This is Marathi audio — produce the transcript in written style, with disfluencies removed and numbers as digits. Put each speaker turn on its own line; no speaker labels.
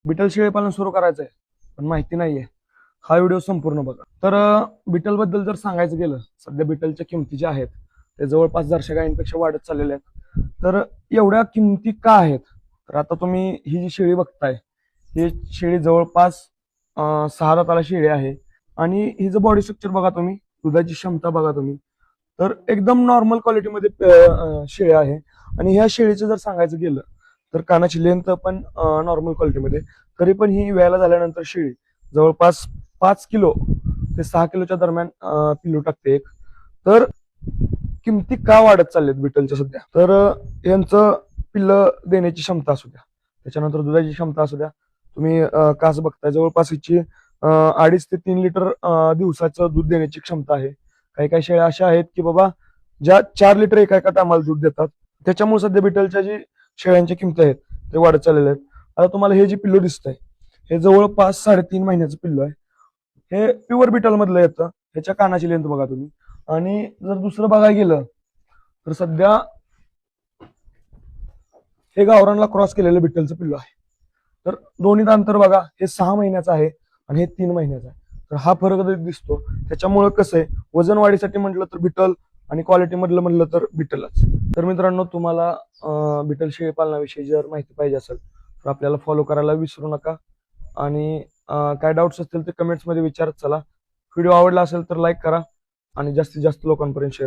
बिटल शेळी पालन सुरू करायचं आहे पण माहिती नाहीये, हा व्हिडिओ संपूर्ण बघा. तर बिटल बद्दल जर सांगायचं गेलं, सध्या बिटलच्या किमती ज्या आहेत ते जवळपास जर्सी गायींपेक्षा वाढत चाललेल्या आहेत. तर एवढ्या किमती का आहेत? तर आता तुम्ही ही जी शेळी बघताय, ही शेळी जवळपास 6 दाताला शेळी आहे आणि हिचं बॉडी स्ट्रक्चर बघा तुम्ही, दुधाची क्षमता बघा तुम्ही, तर एकदम नॉर्मल क्वालिटीमध्ये शेळी आहे. आणि ह्या शेळीचं जर सांगायचं गेलं तर कानाची लेंथ पण नॉर्मल क्वालिटीमध्ये, तरी पण ही व्यायला झाल्यानंतर शेळी जवळपास 5 किलो ते 6 किलोच्या दरम्यान पिल्लू टाकते एक. तर किमती का वाढत चालल्यात बिटलच्या सध्या? तर यांचं पिल्ल देण्याची क्षमता असू द्या, त्याच्यानंतर दुधाची क्षमता असू द्या. तुम्ही कास बघताय, जवळपास हिची 2.5 ते 3 लिटर दिवसाचं दूध देण्याची क्षमता आहे. काही काही शेळ्या अशा आहेत की बाबा ज्या 4 लिटर एका एका टायमाला दूध देतात. त्याच्यामुळे सध्या बिटलच्या जी शेळ्यांच्या किमती आहेत ते वाढत चाललेले आहेत. आता तुम्हाला हे जे पिल्लू दिसतंय, हे जवळपास 3.5 महिन्याचं पिल्लू आहे. हे प्युअर बिटल मधलं येतं. ह्याच्या कानाची लेंथ बघा तुम्ही. आणि जर दुसरं बघायला गेलं तर सध्या हे गावरानला क्रॉस केलेलं बिटलचं पिल्लू आहे. तर दोन्हीचं अंतर बघा, हे 6 महिन्याचं आहे आणि हे 3 महिन्याचं आहे. तर हा फरक दिसतो. त्याच्यामुळे कसं आहे, वजन वाढीसाठी म्हटलं तर बिटल आणि क्वालिटी मधलं म्हटलं तर बिटलच. तर मित्रांनो, तुम्हाला बिटल शेळी पालनाविषयी जर माहिती पाहिजे असेल तर आपल्याला फॉलो करायला विसरू नका. आणि काय डाऊट्स असतील ते कमेंट्स मध्ये विचारत चला. व्हिडिओ आवडला असेल तर लाईक करा आणि जास्तीत जास्त लोकांपर्यंत शेअर करा.